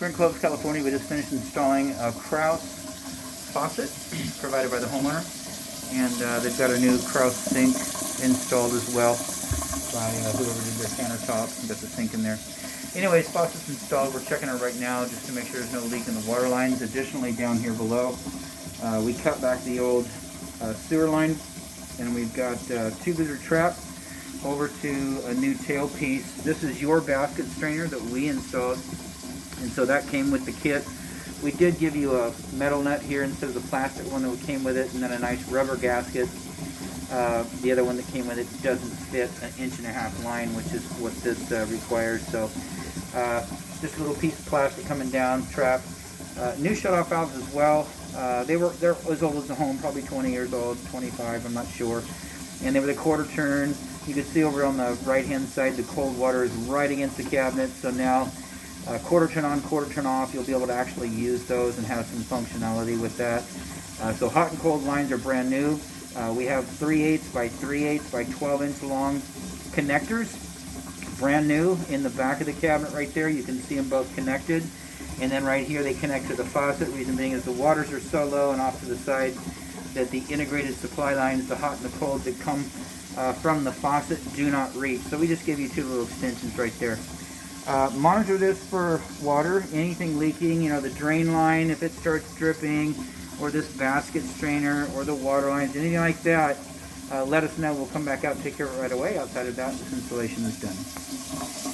We're in Clovis, California. We just finished installing a Clovis faucet provided by the homeowner, and they've got a new Clovis sink installed as well by whoever did their countertops and got the sink in there. Anyways, faucet's installed. We're checking it right now just to make sure there's no leak in the water lines. Additionally, down here below, we cut back the old sewer line, and we've got tubular trap over to a new tailpiece. This is your basket strainer that we installed, and so that came with the kit. We did give you a metal nut here instead of the plastic one that came with it, and then a nice rubber gasket. The other one that came with it doesn't fit an 1.5-inch line, which is what this requires. So just a little piece of plastic coming down, trap. New shutoff valves as well. They're as old as the home, probably 20 years old, 25, I'm not sure. And they were the quarter turn. You can see over on the right hand side the cold water is right against the cabinet, so now quarter turn on, quarter turn off, you'll be able to actually use those and have some functionality with that. So hot and cold lines are brand new. We have 3/8 by 3/8 by 12-inch long connectors, brand new in the back of the cabinet right there. You can see them both connected. And then right here they connect to the faucet. Reason being is the waters are so low and off to the side that the integrated supply lines, the hot and the cold that come from the faucet, do not reach. So we just give you two little extensions right there. Monitor this for water, anything leaking, the drain line, if it starts dripping, or this basket strainer, or the water lines, anything like that, let us know. We'll come back out and take care of it right away. Outside of that, this installation is done.